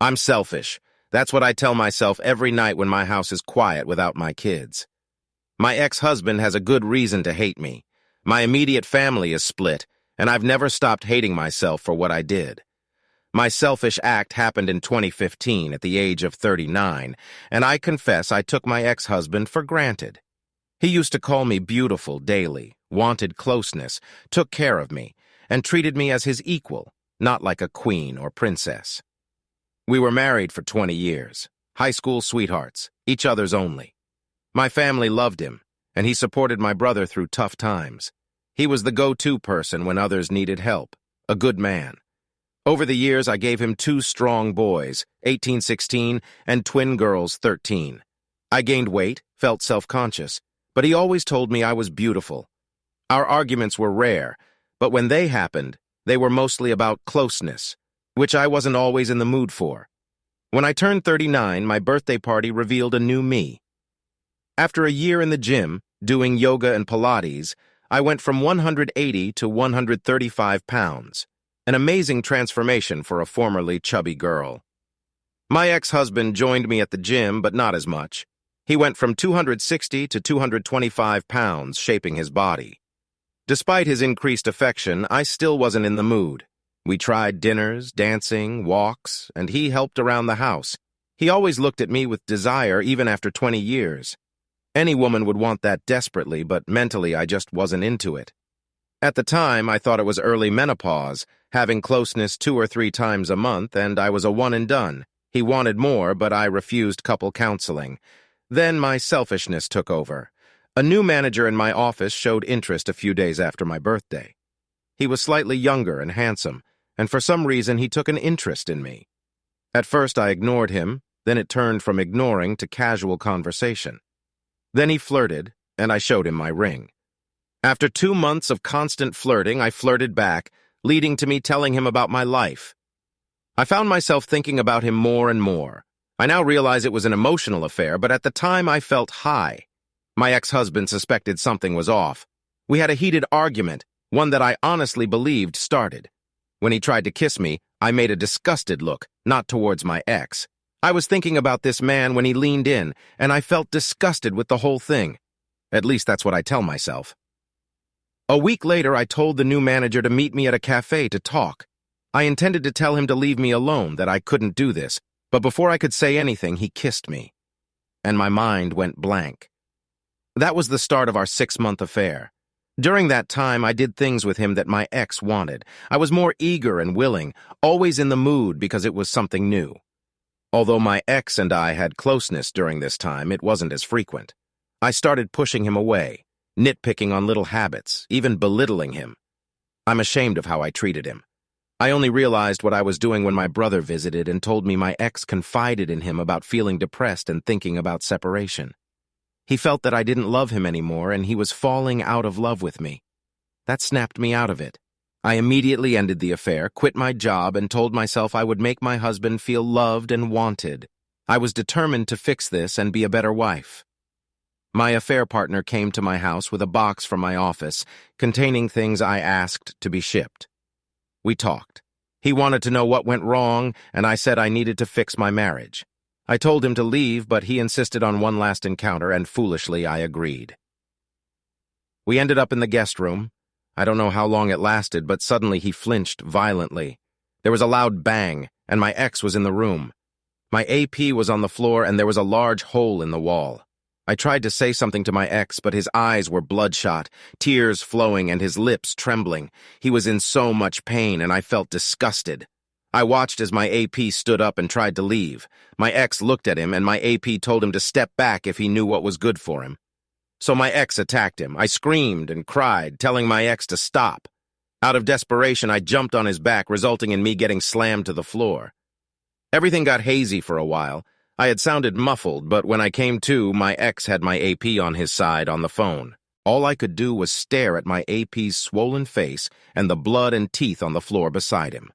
I'm selfish. That's what I tell myself every night when my house is quiet without my kids. My ex-husband has a good reason to hate me. My immediate family is split, and I've never stopped hating myself for what I did. My selfish act happened in 2015 at the age of 39, and I confess I took my ex-husband for granted. He used to call me beautiful daily, wanted closeness, took care of me, and treated me as his equal, not like a queen or princess. We were married for 20 years, high school sweethearts, each other's only. My family loved him, and he supported my brother through tough times. He was the go-to person when others needed help, a good man. Over the years, I gave him 2 strong boys, 18, 16, and twin girls, 13. I gained weight, felt self-conscious, but he always told me I was beautiful. Our arguments were rare, but when they happened, they were mostly about closeness, which I wasn't always in the mood for. When I turned 39, my birthday party revealed a new me. After a year in the gym, doing yoga and Pilates, I went from 180 to 135 pounds. An amazing transformation for a formerly chubby girl. My ex-husband joined me at the gym, but not as much. He went from 260 to 225 pounds, shaping his body. Despite his increased affection, I still wasn't in the mood. We tried dinners, dancing, walks, and he helped around the house. He always looked at me with desire even after 20 years. Any woman would want that desperately, but mentally I just wasn't into it. At the time, I thought it was early menopause, having closeness 2 or 3 times a month, and I was a one and done. He wanted more, but I refused couple counseling. Then my selfishness took over. A new manager in my office showed interest a few days after my birthday. He was slightly younger and handsome, and for some reason he took an interest in me. At first I ignored him, then it turned from ignoring to casual conversation. Then he flirted, and I showed him my ring. After 2 months of constant flirting, I flirted back, leading to me telling him about my life. I found myself thinking about him more and more. I now realize it was an emotional affair, but at the time I felt high. My ex-husband suspected something was off. We had a heated argument, one that I honestly believed started. When he tried to kiss me, I made a disgusted look, not towards my ex. I was thinking about this man when he leaned in, and I felt disgusted with the whole thing. At least that's what I tell myself. A week later, I told the new manager to meet me at a cafe to talk. I intended to tell him to leave me alone, that I couldn't do this, but before I could say anything, he kissed me. And my mind went blank. That was the start of our 6-month affair. During that time, I did things with him that my ex wanted. I was more eager and willing, always in the mood because it was something new. Although my ex and I had closeness during this time, it wasn't as frequent. I started pushing him away, nitpicking on little habits, even belittling him. I'm ashamed of how I treated him. I only realized what I was doing when my brother visited and told me my ex confided in him about feeling depressed and thinking about separation. He felt that I didn't love him anymore and he was falling out of love with me. That snapped me out of it. I immediately ended the affair, quit my job, and told myself I would make my husband feel loved and wanted. I was determined to fix this and be a better wife. My affair partner came to my house with a box from my office containing things I asked to be shipped. We talked. He wanted to know what went wrong, and I said I needed to fix my marriage. I told him to leave, but he insisted on one last encounter, and foolishly I agreed. We ended up in the guest room. I don't know how long it lasted, but suddenly he flinched violently. There was a loud bang, and my ex was in the room. My AP was on the floor, and there was a large hole in the wall. I tried to say something to my ex, but his eyes were bloodshot, tears flowing and his lips trembling. He was in so much pain, and I felt disgusted. I watched as my AP stood up and tried to leave. My ex looked at him, and my AP told him to step back if he knew what was good for him. So my ex attacked him. I screamed and cried, telling my ex to stop. Out of desperation, I jumped on his back, resulting in me getting slammed to the floor. Everything got hazy for a while. I had sounded muffled, but when I came to, my ex had my AP on his side on the phone. All I could do was stare at my AP's swollen face and the blood and teeth on the floor beside him.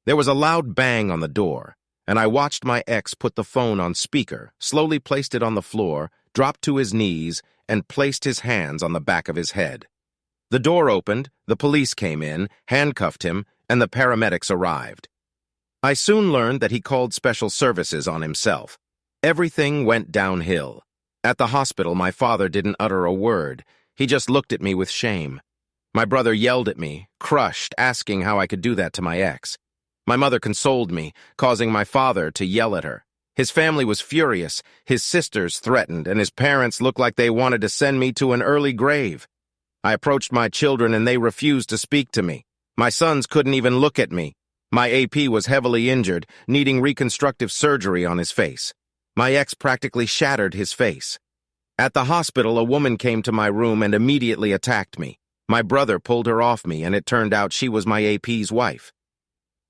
There was a loud bang on the door, and I watched my ex put the phone on speaker, slowly placed it on the floor, dropped to his knees, and placed his hands on the back of his head. The door opened, the police came in, handcuffed him, and the paramedics arrived. I soon learned that he called special services on himself. Everything went downhill. At the hospital, my father didn't utter a word. He just looked at me with shame. My brother yelled at me, crushed, asking how I could do that to my ex. My mother consoled me, causing my father to yell at her. His family was furious, his sisters threatened, and his parents looked like they wanted to send me to an early grave. I approached my children and they refused to speak to me. My sons couldn't even look at me. My AP was heavily injured, needing reconstructive surgery on his face. My ex practically shattered his face. At the hospital, a woman came to my room and immediately attacked me. My brother pulled her off me, and it turned out she was my AP's wife.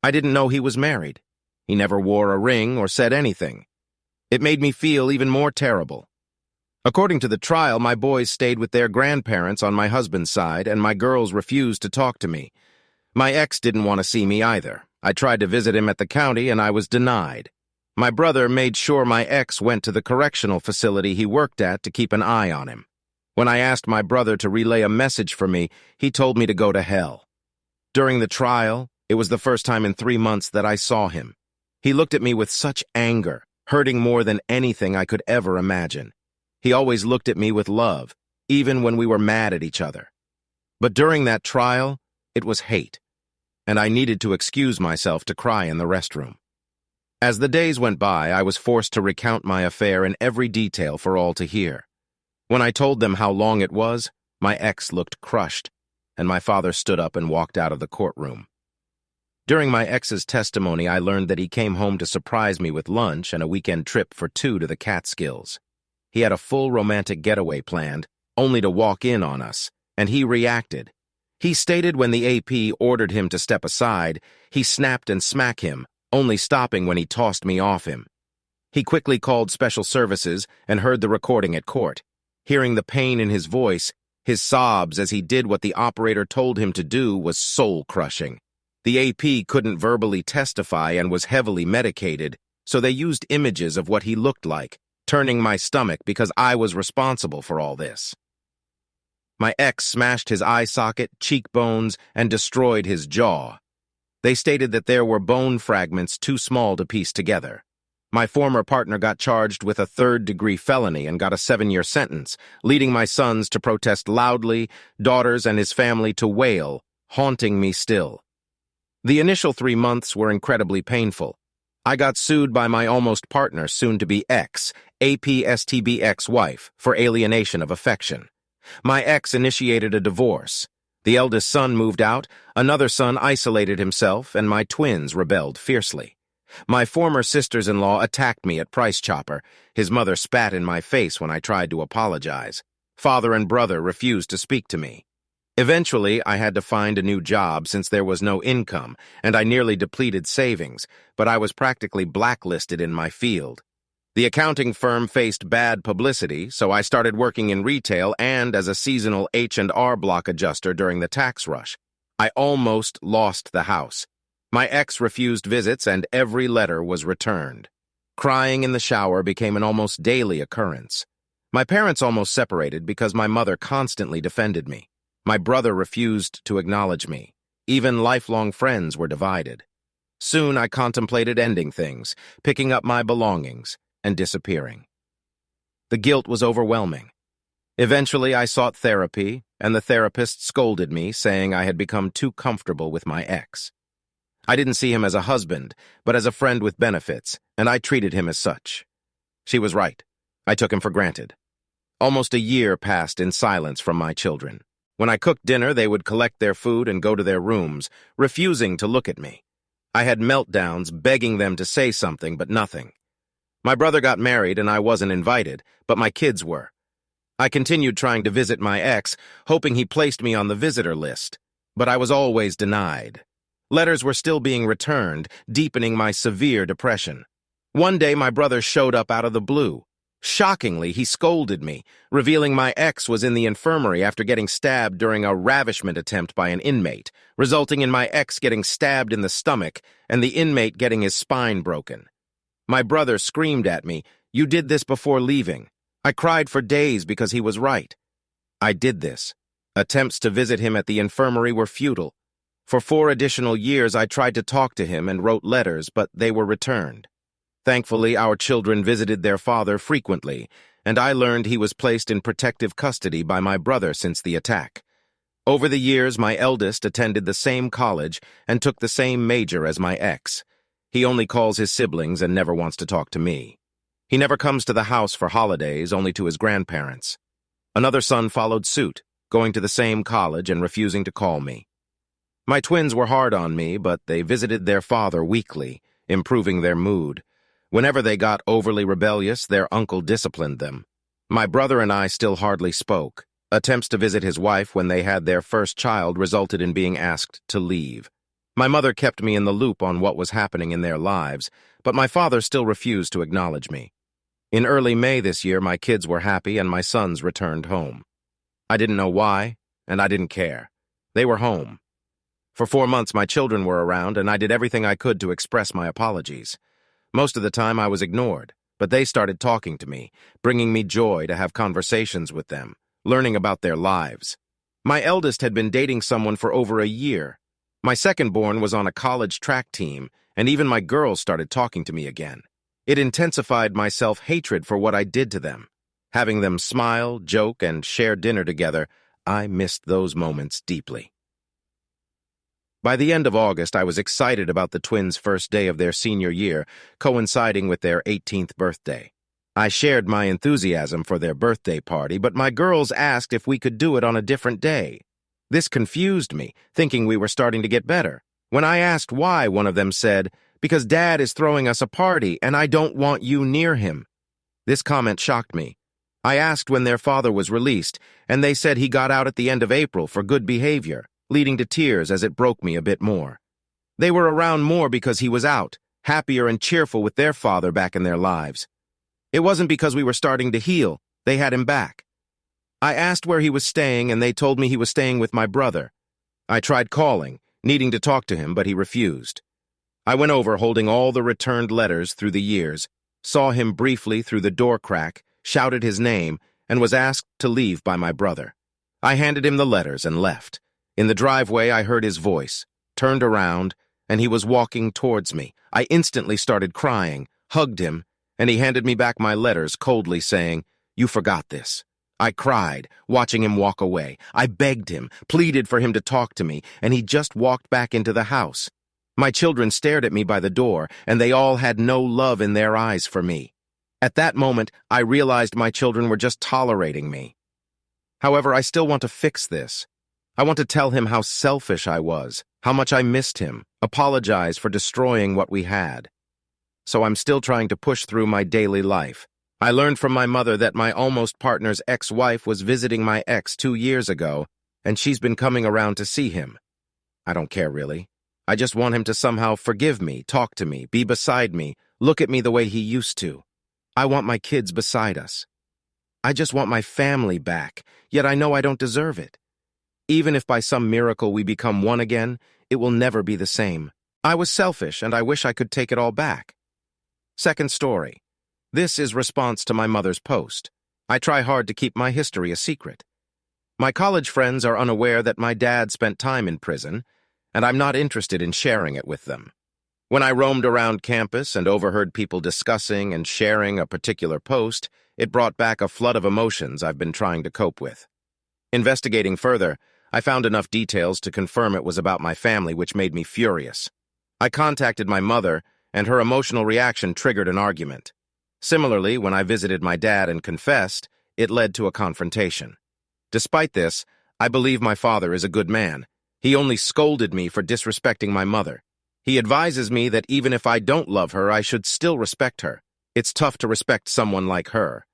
I didn't know he was married. He never wore a ring or said anything. It made me feel even more terrible. According to the trial, my boys stayed with their grandparents on my husband's side, and my girls refused to talk to me. My ex didn't want to see me either. I tried to visit him at the county, and I was denied. My brother made sure my ex went to the correctional facility he worked at to keep an eye on him. When I asked my brother to relay a message for me, he told me to go to hell. During the trial, it was the first time in 3 months that I saw him. He looked at me with such anger, hurting more than anything I could ever imagine. He always looked at me with love, even when we were mad at each other. But during that trial, it was hate, and I needed to excuse myself to cry in the restroom. As the days went by, I was forced to recount my affair in every detail for all to hear. When I told them how long it was, my ex looked crushed, and my father stood up and walked out of the courtroom. During my ex's testimony, I learned that he came home to surprise me with lunch and a weekend trip for 2 to the Catskills. He had a full romantic getaway planned, only to walk in on us, and he reacted. He stated when the AP ordered him to step aside, he snapped and smacked him, only stopping when he tossed me off him. He quickly called special services and heard the recording at court. Hearing the pain in his voice, his sobs as he did what the operator told him to do was soul-crushing. The AP couldn't verbally testify and was heavily medicated, so they used images of what he looked like, turning my stomach because I was responsible for all this. My ex smashed his eye socket, cheekbones, and destroyed his jaw. They stated that there were bone fragments too small to piece together. My former partner got charged with a 3rd-degree felony and got a 7-year sentence, leading my sons to protest loudly, daughters and his family to wail, haunting me still. The initial 3 months were incredibly painful. I got sued by my almost partner, soon-to-be ex, APSTB ex-wife, for alienation of affection. My ex initiated a divorce. The eldest son moved out, another son isolated himself, and my twins rebelled fiercely. My former sisters-in-law attacked me at Price Chopper. His mother spat in my face when I tried to apologize. Father and brother refused to speak to me. Eventually, I had to find a new job since there was no income, and I nearly depleted savings, but I was practically blacklisted in my field. The accounting firm faced bad publicity, so I started working in retail and as a seasonal H&R Block adjuster during the tax rush. I almost lost the house. My ex refused visits and every letter was returned. Crying in the shower became an almost daily occurrence. My parents almost separated because my mother constantly defended me. My brother refused to acknowledge me. Even lifelong friends were divided. Soon I contemplated ending things, picking up my belongings, and disappearing. The guilt was overwhelming. Eventually I sought therapy, and the therapist scolded me, saying I had become too comfortable with my ex. I didn't see him as a husband, but as a friend with benefits, and I treated him as such. She was right. I took him for granted. Almost a year passed in silence from my children. When I cooked dinner, they would collect their food and go to their rooms, refusing to look at me. I had meltdowns, begging them to say something, but nothing. My brother got married and I wasn't invited, but my kids were. I continued trying to visit my ex, hoping he placed me on the visitor list, but I was always denied. Letters were still being returned, deepening my severe depression. One day, my brother showed up out of the blue. Shockingly, he scolded me, revealing my ex was in the infirmary after getting stabbed during a ravishment attempt by an inmate, resulting in my ex getting stabbed in the stomach and the inmate getting his spine broken. My brother screamed at me, "You did this before leaving." I cried for days because he was right. I did this. Attempts to visit him at the infirmary were futile. For 4 additional years, I tried to talk to him and wrote letters, but they were returned. Thankfully, our children visited their father frequently, and I learned he was placed in protective custody by my brother since the attack. Over the years, my eldest attended the same college and took the same major as my ex. He only calls his siblings and never wants to talk to me. He never comes to the house for holidays, only to his grandparents. Another son followed suit, going to the same college and refusing to call me. My twins were hard on me, but they visited their father weekly, improving their mood. Whenever they got overly rebellious, their uncle disciplined them. My brother and I still hardly spoke. Attempts to visit his wife when they had their first child resulted in being asked to leave. My mother kept me in the loop on what was happening in their lives, but my father still refused to acknowledge me. In early May this year, my kids were happy and my sons returned home. I didn't know why, and I didn't care. They were home. For 4 months, my children were around, and I did everything I could to express my apologies. Most of the time, I was ignored, but they started talking to me, bringing me joy to have conversations with them, learning about their lives. My eldest had been dating someone for over a year. My second-born was on a college track team, and even my girls started talking to me again. It intensified my self-hatred for what I did to them. Having them smile, joke, and share dinner together, I missed those moments deeply. By the end of August, I was excited about the twins' first day of their senior year, coinciding with their 18th birthday. I shared my enthusiasm for their birthday party, but my girls asked if we could do it on a different day. This confused me, thinking we were starting to get better. When I asked why, one of them said, "Because Dad is throwing us a party, and I don't want you near him." This comment shocked me. I asked when their father was released, and they said he got out at the end of April for good behavior, leading to tears as it broke me a bit more. They were around more because he was out, happier and cheerful with their father back in their lives. It wasn't because we were starting to heal. They had him back. I asked where he was staying, and they told me he was staying with my brother. I tried calling, needing to talk to him, but he refused. I went over holding all the returned letters through the years, saw him briefly through the door crack, shouted his name, and was asked to leave by my brother. I handed him the letters and left. In the driveway, I heard his voice, turned around, and he was walking towards me. I instantly started crying, hugged him, and he handed me back my letters coldly saying, "You forgot this." I cried, watching him walk away. I begged him, pleaded for him to talk to me, and he just walked back into the house. My children stared at me by the door, and they all had no love in their eyes for me. At that moment, I realized my children were just tolerating me. However, I still want to fix this. I want to tell him how selfish I was, how much I missed him, apologize for destroying what we had. So I'm still trying to push through my daily life. I learned from my mother that my almost partner's ex-wife was visiting my ex 2 years ago, and she's been coming around to see him. I don't care, really. I just want him to somehow forgive me, talk to me, be beside me, look at me the way he used to. I want my kids beside us. I just want my family back, yet I know I don't deserve it. Even if by some miracle we become one again, it will never be the same. I was selfish, and I wish I could take it all back. Second story. This is response to my mother's post. I try hard to keep my history a secret. My college friends are unaware that my dad spent time in prison, and I'm not interested in sharing it with them. When I roamed around campus and overheard people discussing and sharing a particular post, it brought back a flood of emotions I've been trying to cope with. Investigating further, I found enough details to confirm it was about my family, which made me furious. I contacted my mother, and her emotional reaction triggered an argument. Similarly, when I visited my dad and confessed, it led to a confrontation. Despite this, I believe my father is a good man. He only scolded me for disrespecting my mother. He advises me that even if I don't love her, I should still respect her. It's tough to respect someone like her.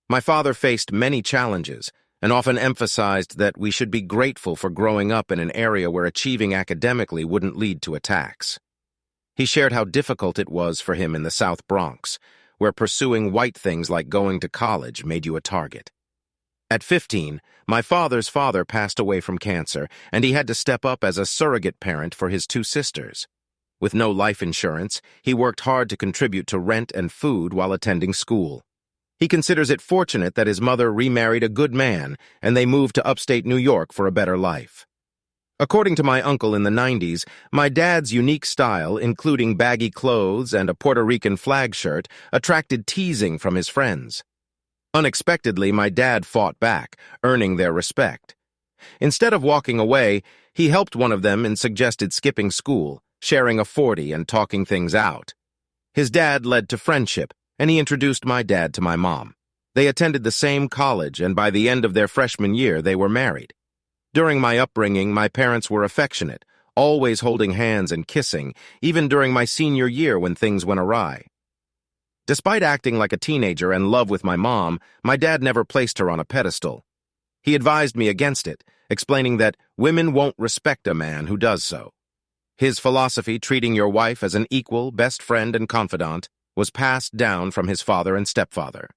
My father faced many challenges, and often emphasized that we should be grateful for growing up in an area where achieving academically wouldn't lead to attacks. He shared how difficult it was for him in the South Bronx, where pursuing white things like going to college made you a target. At 15, my father's father passed away from cancer, and he had to step up as a surrogate parent for his 2 sisters. With no life insurance, he worked hard to contribute to rent and food while attending school. He considers it fortunate that his mother remarried a good man, and they moved to upstate New York for a better life. According to my uncle in the 90s, my dad's unique style, including baggy clothes and a Puerto Rican flag shirt, attracted teasing from his friends. Unexpectedly, my dad fought back, earning their respect. Instead of walking away, he helped one of them and suggested skipping school, sharing a 40 and talking things out. His dad led to friendship, and he introduced my dad to my mom. They attended the same college, and by the end of their freshman year, they were married. During my upbringing, my parents were affectionate, always holding hands and kissing, even during my senior year when things went awry. Despite acting like a teenager and love with my mom, my dad never placed her on a pedestal. He advised me against it, explaining that women won't respect a man who does so. His philosophy, treating your wife as an equal, best friend and confidant, was passed down from his father and stepfather.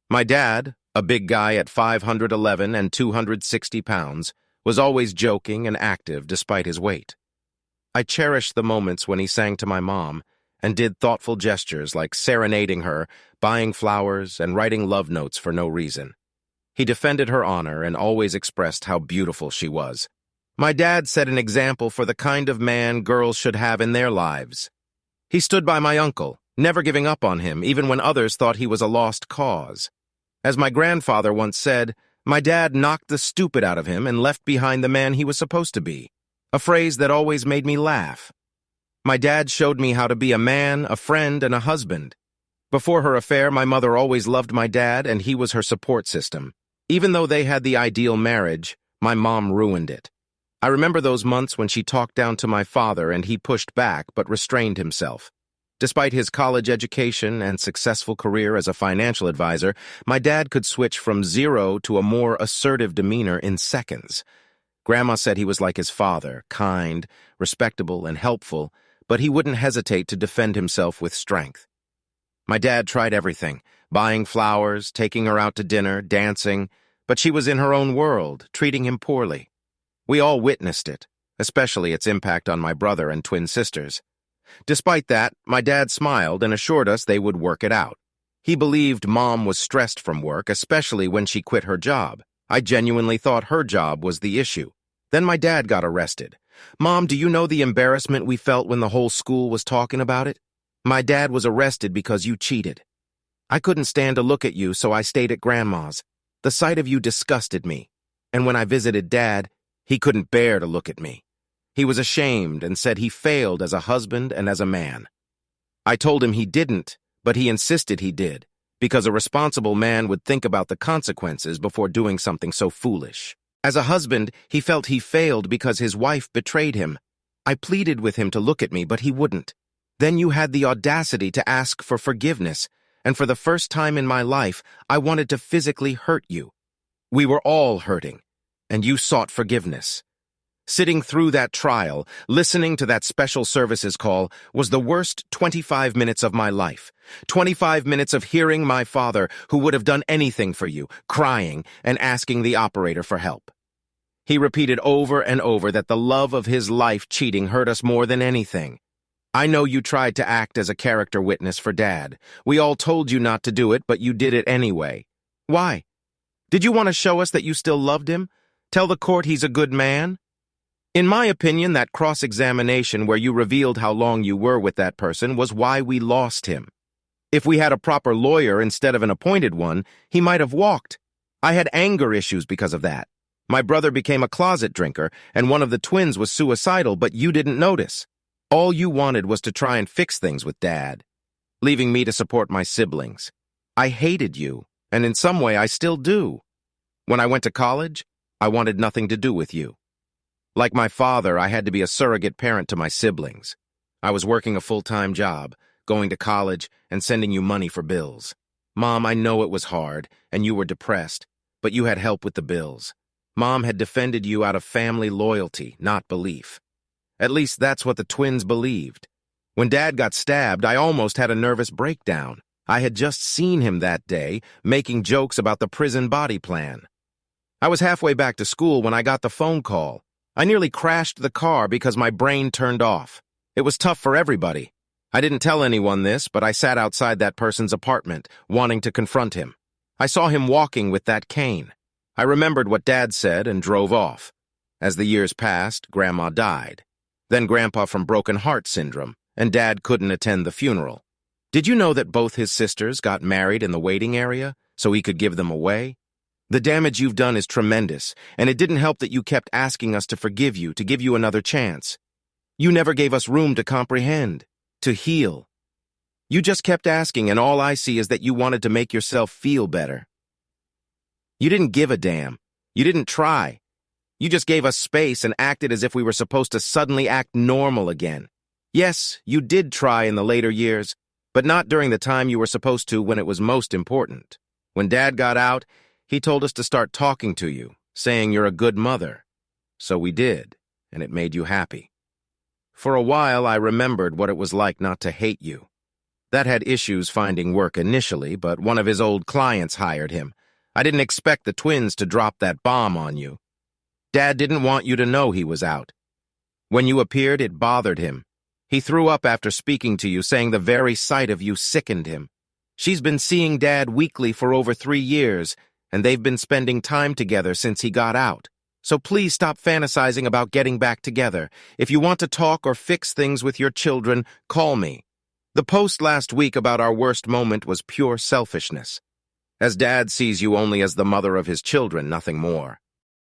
My dad, a big guy at 511 and 260 pounds, was always joking and active despite his weight. I cherished the moments when he sang to my mom and did thoughtful gestures like serenading her, buying flowers, and writing love notes for no reason. He defended her honor and always expressed how beautiful she was. My dad set an example for the kind of man girls should have in their lives. He stood by my uncle, never giving up on him even when others thought he was a lost cause. As my grandfather once said, my dad knocked the stupid out of him and left behind the man he was supposed to be, a phrase that always made me laugh. My dad showed me how to be a man, a friend, and a husband. Before her affair, my mother always loved my dad, and he was her support system. Even though they had the ideal marriage, my mom ruined it. I remember those months when she talked down to my father and he pushed back but restrained himself. Despite his college education and successful career as a financial advisor, my dad could switch from zero to a more assertive demeanor in seconds. Grandma said he was like his father, kind, respectable, and helpful, but he wouldn't hesitate to defend himself with strength. My dad tried everything, buying flowers, taking her out to dinner, dancing, but she was in her own world, treating him poorly. We all witnessed it, especially its impact on my brother and twin sisters. Despite that, my dad smiled and assured us they would work it out. He believed Mom was stressed from work, especially when she quit her job. I genuinely thought her job was the issue. Then my dad got arrested. Mom, do you know the embarrassment we felt when the whole school was talking about it? My dad was arrested because you cheated. I couldn't stand to look at you, so I stayed at Grandma's. The sight of you disgusted me. And when I visited Dad, he couldn't bear to look at me. He was ashamed and said he failed as a husband and as a man. I told him he didn't, but he insisted he did, because a responsible man would think about the consequences before doing something so foolish. As a husband, he felt he failed because his wife betrayed him. I pleaded with him to look at me, but he wouldn't. Then you had the audacity to ask for forgiveness, and for the first time in my life, I wanted to physically hurt you. We were all hurting, and you sought forgiveness. Sitting through that trial, listening to that special services call, was the worst 25 minutes of my life. 25 minutes of hearing my father, who would have done anything for you, crying and asking the operator for help. He repeated over and over that the love of his life cheating hurt us more than anything. I know you tried to act as a character witness for Dad. We all told you not to do it, but you did it anyway. Why? Did you want to show us that you still loved him? Tell the court he's a good man? In my opinion, that cross-examination where you revealed how long you were with that person was why we lost him. If we had a proper lawyer instead of an appointed one, he might have walked. I had anger issues because of that. My brother became a closet drinker, and one of the twins was suicidal, but you didn't notice. All you wanted was to try and fix things with Dad, leaving me to support my siblings. I hated you, and in some way I still do. When I went to college, I wanted nothing to do with you. Like my father, I had to be a surrogate parent to my siblings. I was working a full-time job, going to college, and sending you money for bills. Mom, I know it was hard, and you were depressed, but you had help with the bills. Mom had defended you out of family loyalty, not belief. At least that's what the twins believed. When Dad got stabbed, I almost had a nervous breakdown. I had just seen him that day, making jokes about the prison body plan. I was halfway back to school when I got the phone call. I nearly crashed the car because my brain turned off. It was tough for everybody. I didn't tell anyone this, but I sat outside that person's apartment, wanting to confront him. I saw him walking with that cane. I remembered what Dad said and drove off. As the years passed, Grandma died. Then Grandpa from broken heart syndrome, and Dad couldn't attend the funeral. Did you know that both his sisters got married in the waiting area so he could give them away? The damage you've done is tremendous, and it didn't help that you kept asking us to forgive you, to give you another chance. You never gave us room to comprehend, to heal. You just kept asking, and all I see is that you wanted to make yourself feel better. You didn't give a damn. You didn't try. You just gave us space and acted as if we were supposed to suddenly act normal again. Yes, you did try in the later years, but not during the time you were supposed to when it was most important. When Dad got out, he told us to start talking to you, saying you're a good mother. So we did, and it made you happy. For a while, I remembered what it was like not to hate you. Dad had issues finding work initially, but one of his old clients hired him. I didn't expect the twins to drop that bomb on you. Dad didn't want you to know he was out. When you appeared, it bothered him. He threw up after speaking to you, saying the very sight of you sickened him. She's been seeing Dad weekly for over 3 years, and they've been spending time together since he got out. So please stop fantasizing about getting back together. If you want to talk or fix things with your children, call me. The post last week about our worst moment was pure selfishness, as Dad sees you only as the mother of his children, nothing more.